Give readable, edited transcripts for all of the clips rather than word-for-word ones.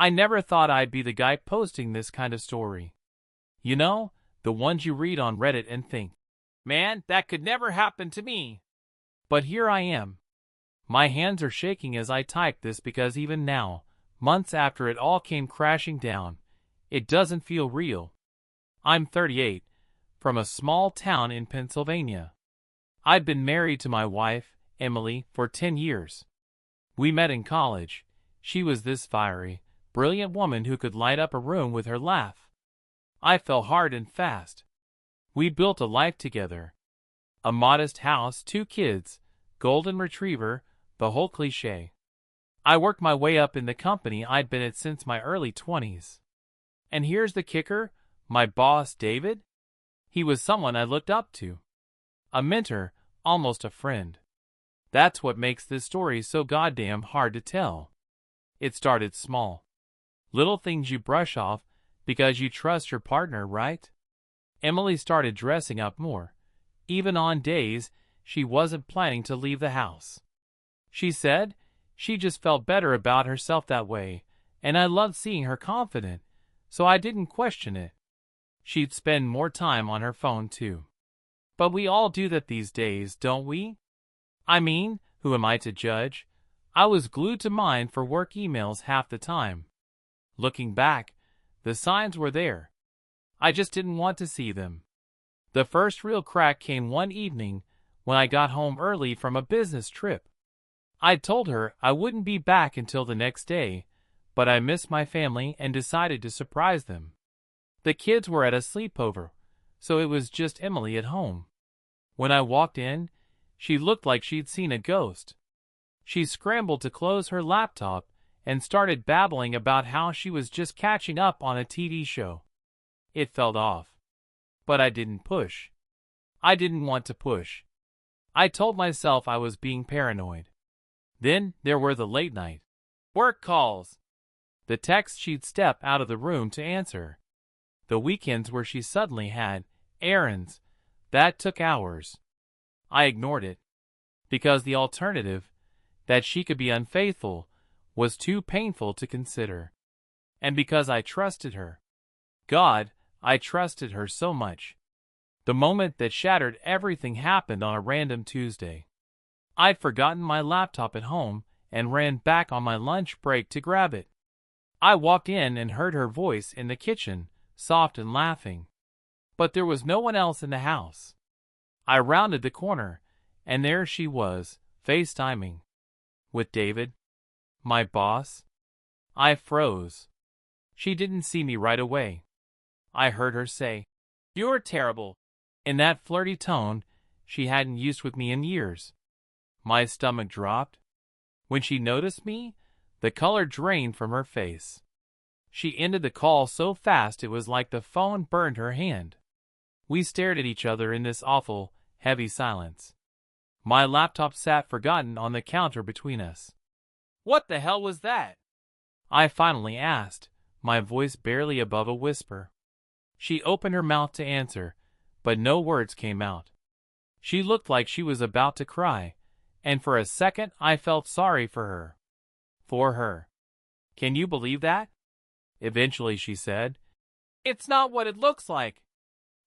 I never thought I'd be the guy posting this kind of story. You know, the ones you read on Reddit and think, man, that could never happen to me. But here I am. My hands are shaking as I type this because even now, months after it all came crashing down, it doesn't feel real. I'm 38, from a small town in Pennsylvania. I'd been married to my wife, Emily, for 10 years. We met in college. She was this fiery, brilliant woman who could light up a room with her laugh. I fell hard and fast. We built a life together. A modest house, 2 kids, golden retriever, the whole cliché. I worked my way up in the company I'd been at since my early 20s. And here's the kicker, my boss, David? He was someone I looked up to. A mentor, almost a friend. That's what makes this story so goddamn hard to tell. It started small. Little things you brush off because you trust your partner, right? Emily started dressing up more, even on days she wasn't planning to leave the house. She said she just felt better about herself that way, and I loved seeing her confident, so I didn't question it. She'd spend more time on her phone too. But we all do that these days, don't we? I mean, who am I to judge? I was glued to mine for work emails half the time. Looking back, the signs were there. I just didn't want to see them. The first real crack came one evening when I got home early from a business trip. I'd told her I wouldn't be back until the next day, but I missed my family and decided to surprise them. The kids were at a sleepover, so it was just Emily at home. When I walked in, she looked like she'd seen a ghost. She scrambled to close her laptop and started babbling about how she was just catching up on a TV show. It felt off. But I didn't push. I didn't want to push. I told myself I was being paranoid. Then there were the late-night work calls. The texts she'd step out of the room to answer. The weekends where she suddenly had errands that took hours. I ignored it, because the alternative, that she could be unfaithful, was too painful to consider. And because I trusted her. God, I trusted her so much. The moment that shattered everything happened on a random Tuesday. I'd forgotten my laptop at home and ran back on my lunch break to grab it. I walked in and heard her voice in the kitchen, soft and laughing. But there was no one else in the house. I rounded the corner, and there she was, FaceTiming. With David, my boss. I froze. She didn't see me right away. I heard her say, "You're terrible," in that flirty tone she hadn't used with me in years. My stomach dropped. When she noticed me, the color drained from her face. She ended the call so fast it was like the phone burned her hand. We stared at each other in this awful, heavy silence. My laptop sat forgotten on the counter between us. "What the hell was that?" I finally asked, my voice barely above a whisper. She opened her mouth to answer, but no words came out. She looked like she was about to cry, and for a second I felt sorry for her. For her. "Can you believe that?" Eventually she said, "It's not what it looks like."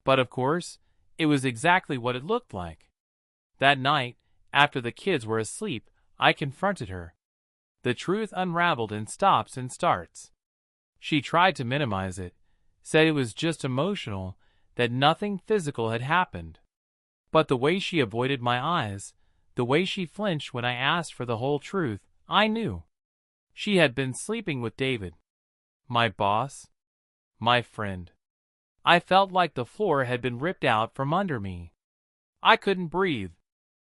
But of course, it was exactly what it looked like. That night, after the kids were asleep, I confronted her. The truth unraveled in stops and starts. She tried to minimize it, said it was just emotional, that nothing physical had happened. But the way she avoided my eyes, the way she flinched when I asked for the whole truth, I knew. She had been sleeping with David. My boss. My friend. I felt like the floor had been ripped out from under me. I couldn't breathe.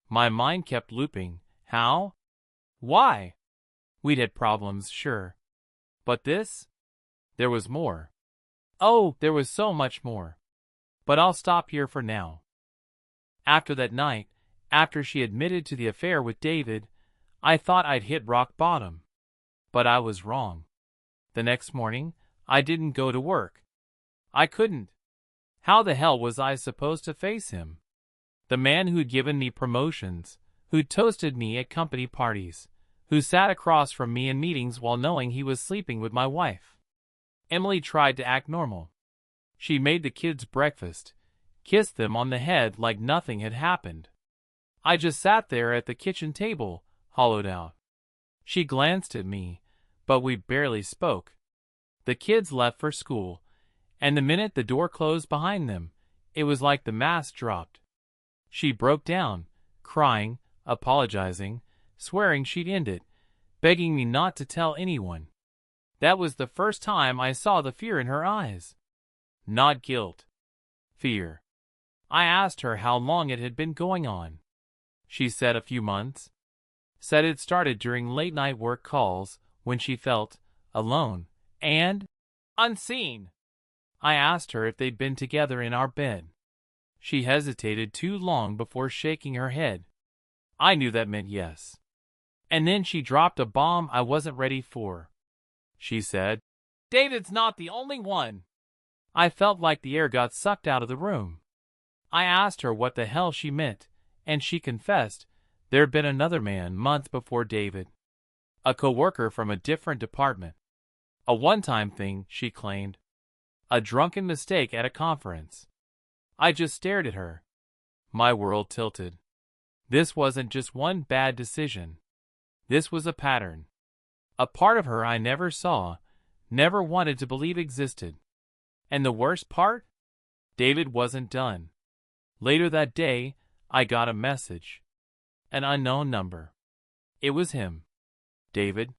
My mind kept looping. How? Why? We'd had problems, sure. But this? There was more. Oh, there was so much more. But I'll stop here for now. After that night, after she admitted to the affair with David, I thought I'd hit rock bottom. But I was wrong. The next morning, I didn't go to work. I couldn't. How the hell was I supposed to face him? The man who'd given me promotions, who'd toasted me at company parties, who sat across from me in meetings while knowing he was sleeping with my wife. Emily tried to act normal. She made the kids breakfast, kissed them on the head like nothing had happened. I just sat there at the kitchen table, hollowed out. She glanced at me, but we barely spoke. The kids left for school, and the minute the door closed behind them, it was like the mask dropped. She broke down, crying, apologizing, swearing she'd end it, begging me not to tell anyone. That was the first time I saw the fear in her eyes. Not guilt. Fear. I asked her how long it had been going on. She said a few months. Said it started during late-night work calls when she felt alone and unseen. I asked her if they'd been together in our bed. She hesitated too long before shaking her head. I knew that meant yes. And then she dropped a bomb I wasn't ready for. She said, "David's not the only one." I felt like the air got sucked out of the room. I asked her what the hell she meant, and she confessed there'd been another man months before David. A coworker from a different department. A one-time thing, she claimed. A drunken mistake at a conference. I just stared at her. My world tilted. This wasn't just one bad decision. This was a pattern. A part of her I never saw, never wanted to believe existed. And the worst part? David wasn't done. Later that day, I got a message. An unknown number. It was him. "David,"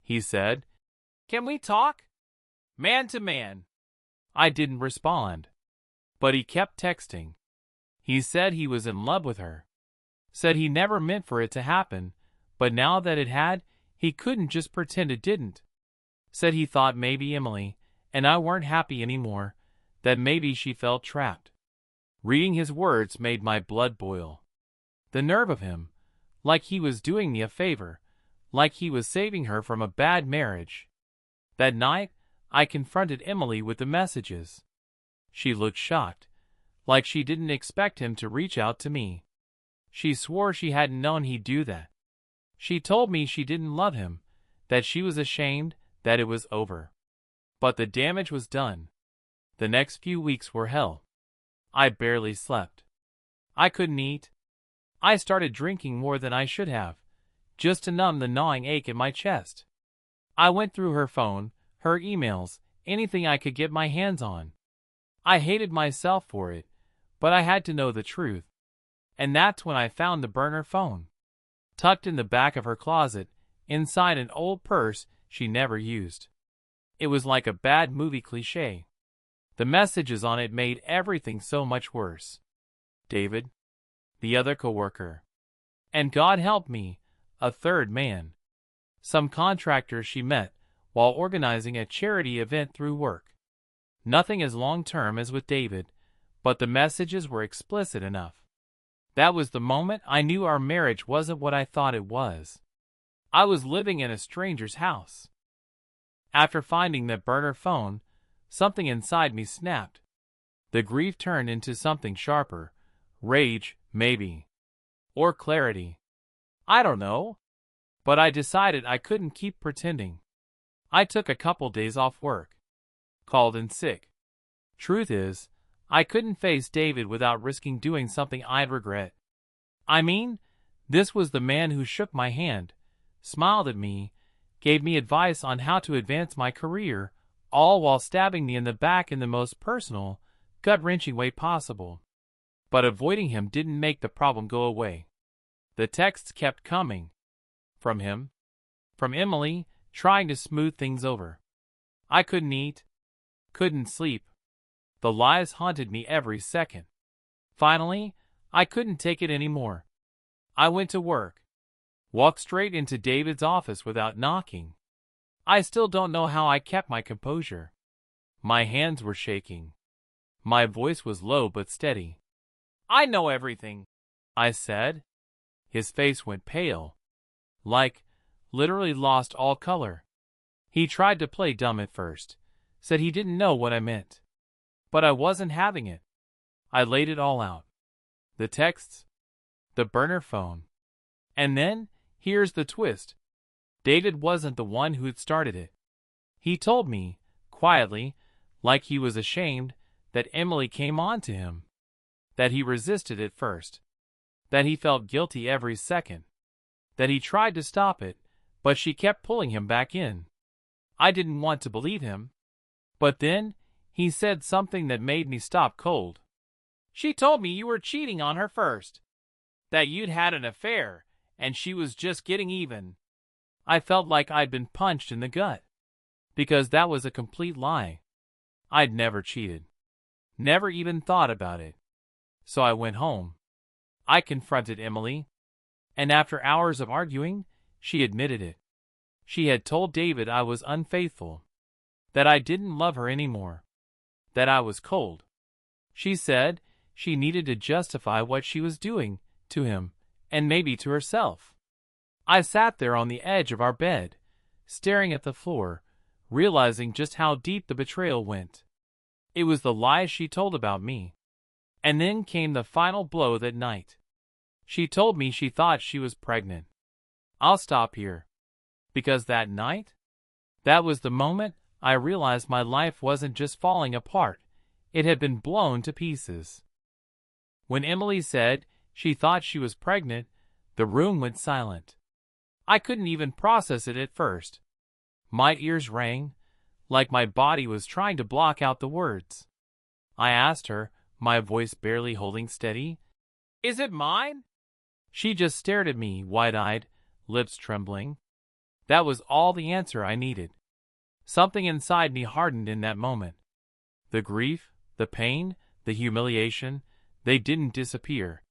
he said, "can we talk? Man to man." I didn't respond. But he kept texting. He said he was in love with her. Said he never meant for it to happen, but now that it had, he couldn't just pretend it didn't. Said he thought maybe Emily and I weren't happy anymore, that maybe she felt trapped. Reading his words made my blood boil. The nerve of him, like he was doing me a favor, like he was saving her from a bad marriage. That night, I confronted Emily with the messages. She looked shocked, like she didn't expect him to reach out to me. She swore she hadn't known he'd do that. She told me she didn't love him, that she was ashamed, that it was over. But the damage was done. The next few weeks were hell. I barely slept. I couldn't eat. I started drinking more than I should have, just to numb the gnawing ache in my chest. I went through her phone, her emails, anything I could get my hands on. I hated myself for it, but I had to know the truth. And that's when I found the burner phone. Tucked in the back of her closet, inside an old purse she never used. It was like a bad movie cliché. The messages on it made everything so much worse. David, the other coworker, and God help me, a third man. Some contractor she met while organizing a charity event through work. Nothing as long-term as with David, but the messages were explicit enough. That was the moment I knew our marriage wasn't what I thought it was. I was living in a stranger's house. After finding that burner phone, something inside me snapped. The grief turned into something sharper. Rage, maybe. Or clarity. I don't know. But I decided I couldn't keep pretending. I took a couple days off work. Called in sick. Truth is, I couldn't face David without risking doing something I'd regret. I mean, this was the man who shook my hand, smiled at me, gave me advice on how to advance my career, all while stabbing me in the back in the most personal, gut-wrenching way possible. But avoiding him didn't make the problem go away. The texts kept coming. From him. From Emily, trying to smooth things over. I couldn't eat. Couldn't sleep. The lies haunted me every second. Finally, I couldn't take it anymore. I went to work. Walked straight into David's office without knocking. I still don't know how I kept my composure. My hands were shaking. My voice was low but steady. "I know everything," I said. His face went pale. Literally lost all color. He tried to play dumb at first. Said he didn't know what I meant. But I wasn't having it. I laid it all out. The texts. The burner phone. And then, here's the twist. David wasn't the one who had started it. He told me, quietly, like he was ashamed, that Emily came on to him. That he resisted at first. That he felt guilty every second. That he tried to stop it, but she kept pulling him back in. I didn't want to believe him. But then, he said something that made me stop cold. She told me you were cheating on her first. That you'd had an affair, and she was just getting even. I felt like I'd been punched in the gut. Because that was a complete lie. I'd never cheated. Never even thought about it. So I went home. I confronted Emily. And after hours of arguing, she admitted it. She had told David I was unfaithful. That I didn't love her anymore. That I was cold. She said she needed to justify what she was doing to him, and maybe to herself. I sat there on the edge of our bed, staring at the floor, realizing just how deep the betrayal went. It was the lies she told about me. And then came the final blow that night. She told me she thought she was pregnant. I'll stop here. Because that night? That was the moment I realized my life wasn't just falling apart, it had been blown to pieces. When Emily said she thought she was pregnant, the room went silent. I couldn't even process it at first. My ears rang, like my body was trying to block out the words. I asked her, my voice barely holding steady, "Is it mine?" She just stared at me, wide-eyed, lips trembling. That was all the answer I needed. Something inside me hardened in that moment. The grief, the pain, the humiliation, they didn't disappear.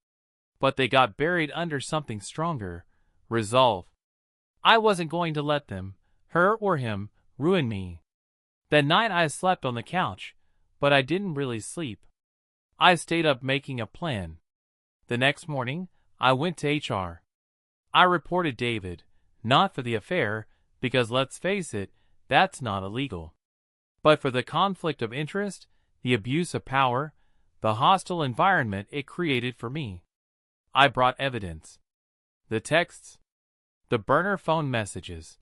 But they got buried under something stronger, resolve. I wasn't going to let them, her or him, ruin me. That night I slept on the couch, but I didn't really sleep. I stayed up making a plan. The next morning, I went to HR. I reported David, not for the affair, because let's face it, that's not illegal. But for the conflict of interest, the abuse of power, the hostile environment it created for me. I brought evidence. The texts, the burner phone messages,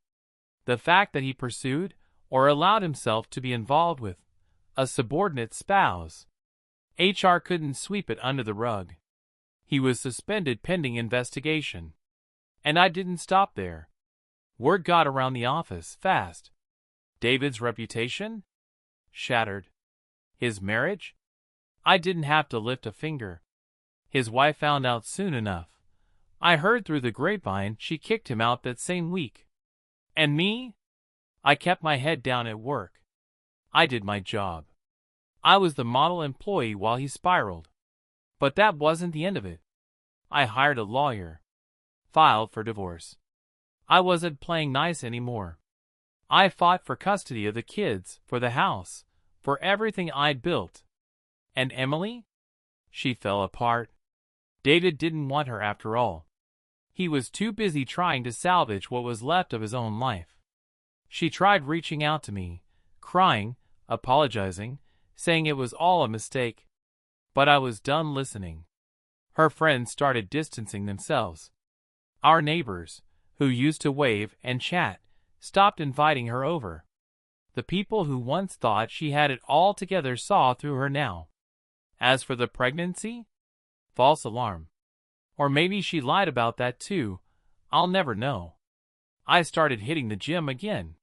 the fact that he pursued or allowed himself to be involved with a subordinate spouse. HR couldn't sweep it under the rug. He was suspended pending investigation. And I didn't stop there. Word got around the office fast. David's reputation? Shattered. His marriage? I didn't have to lift a finger. His wife found out soon enough. I heard through the grapevine she kicked him out that same week. And me? I kept my head down at work. I did my job. I was the model employee while he spiraled. But that wasn't the end of it. I hired a lawyer. Filed for divorce. I wasn't playing nice anymore. I fought for custody of the kids, for the house, for everything I'd built. And Emily? She fell apart. David didn't want her after all. He was too busy trying to salvage what was left of his own life. She tried reaching out to me, crying, apologizing, saying it was all a mistake. But I was done listening. Her friends started distancing themselves. Our neighbors, who used to wave and chat, stopped inviting her over. The people who once thought she had it all together saw through her now. As for the pregnancy? False alarm. Or maybe she lied about that too. I'll never know. I started hitting the gym again.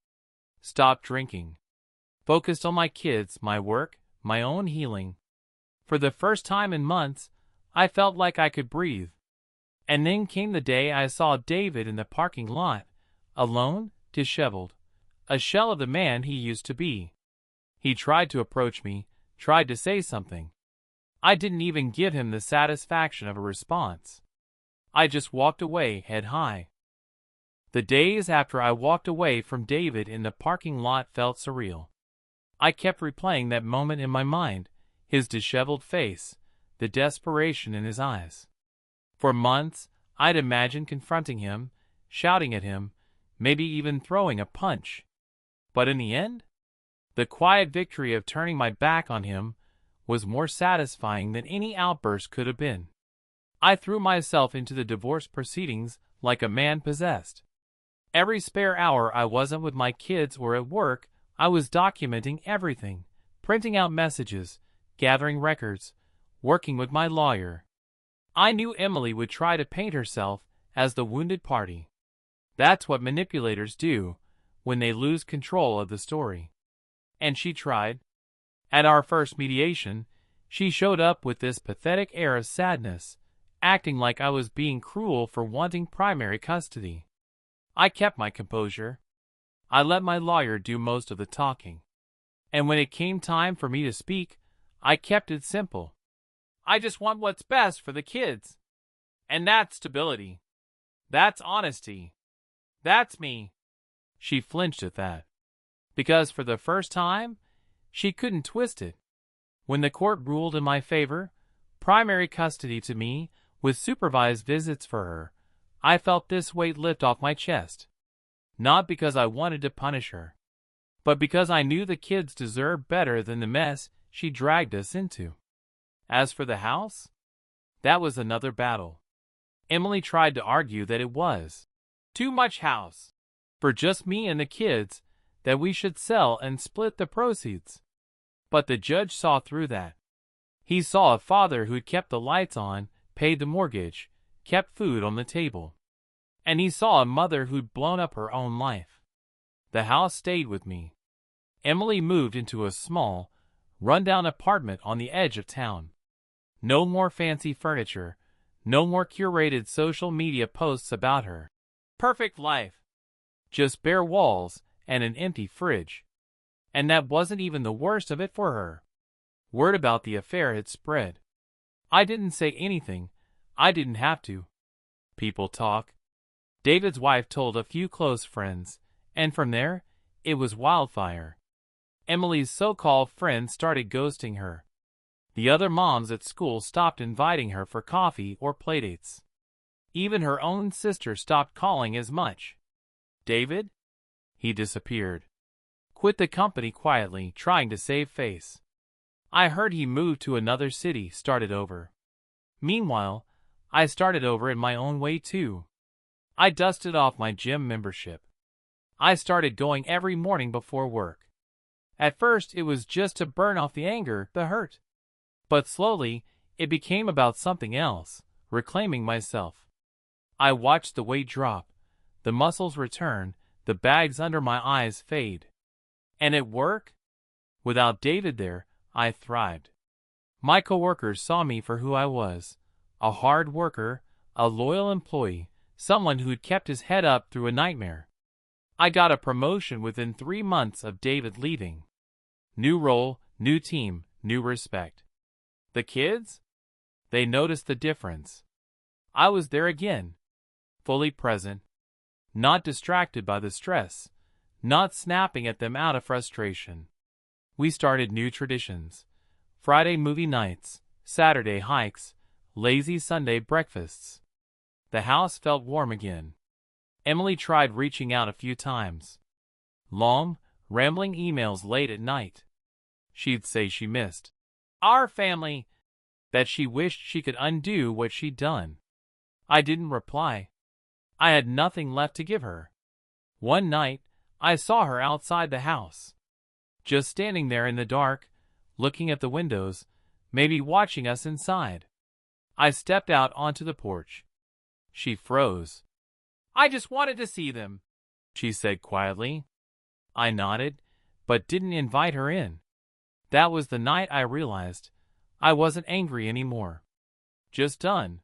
Stopped drinking. Focused on my kids, my work, my own healing. For the first time in months, I felt like I could breathe. And then came the day I saw David in the parking lot, alone, disheveled, a shell of the man he used to be. He tried to approach me, tried to say something. I didn't even give him the satisfaction of a response. I just walked away head high. The days after I walked away from David in the parking lot felt surreal. I kept replaying that moment in my mind, his disheveled face, the desperation in his eyes. For months, I'd imagined confronting him, shouting at him, maybe even throwing a punch. But in the end, the quiet victory of turning my back on him was more satisfying than any outburst could have been. I threw myself into the divorce proceedings like a man possessed. Every spare hour I wasn't with my kids or at work, I was documenting everything, printing out messages, gathering records, working with my lawyer. I knew Emily would try to paint herself as the wounded party. That's what manipulators do when they lose control of the story. And she tried. At our first mediation, she showed up with this pathetic air of sadness, acting like I was being cruel for wanting primary custody. I kept my composure. I let my lawyer do most of the talking. And when it came time for me to speak, I kept it simple. I just want what's best for the kids. And that's stability. That's honesty. That's me. She flinched at that. Because for the first time, she couldn't twist it. When the court ruled in my favor, primary custody to me, with supervised visits for her, I felt this weight lift off my chest. Not because I wanted to punish her, but because I knew the kids deserved better than the mess she dragged us into. As for the house, that was another battle. Emily tried to argue that it was too much house for just me and the kids, that we should sell and split the proceeds. But the judge saw through that. He saw a father who'd kept the lights on, paid the mortgage, kept food on the table. And he saw a mother who'd blown up her own life. The house stayed with me. Emily moved into a small, run-down apartment on the edge of town. No more fancy furniture, no more curated social media posts about her perfect life. Just bare walls and an empty fridge. And that wasn't even the worst of it for her. Word about the affair had spread. I didn't say anything. I didn't have to. People talk. David's wife told a few close friends, and from there, it was wildfire. Emily's so-called friends started ghosting her. The other moms at school stopped inviting her for coffee or playdates. Even her own sister stopped calling as much. David? He disappeared. Quit the company quietly, trying to save face. I heard he moved to another city, started over. Meanwhile, I started over in my own way too. I dusted off my gym membership. I started going every morning before work. At first, it was just to burn off the anger, the hurt. But slowly, it became about something else, reclaiming myself. I watched the weight drop, the muscles return, the bags under my eyes fade. And at work? Without David there, I thrived. My coworkers saw me for who I was, a hard worker, a loyal employee, someone who'd kept his head up through a nightmare. I got a promotion within 3 months of David leaving. New role, new team, new respect. The kids? They noticed the difference. I was there again, fully present, not distracted by the stress, not snapping at them out of frustration. We started new traditions. Friday movie nights, Saturday hikes, lazy Sunday breakfasts. The house felt warm again. Emily tried reaching out a few times. Long, rambling emails late at night. She'd say she missed our family, that she wished she could undo what she'd done. I didn't reply. I had nothing left to give her. One night, I saw her outside the house, just standing there in the dark, looking at the windows, maybe watching us inside. I stepped out onto the porch. She froze. I just wanted to see them, she said quietly. I nodded, but didn't invite her in. That was the night I realized I wasn't angry anymore. Just done.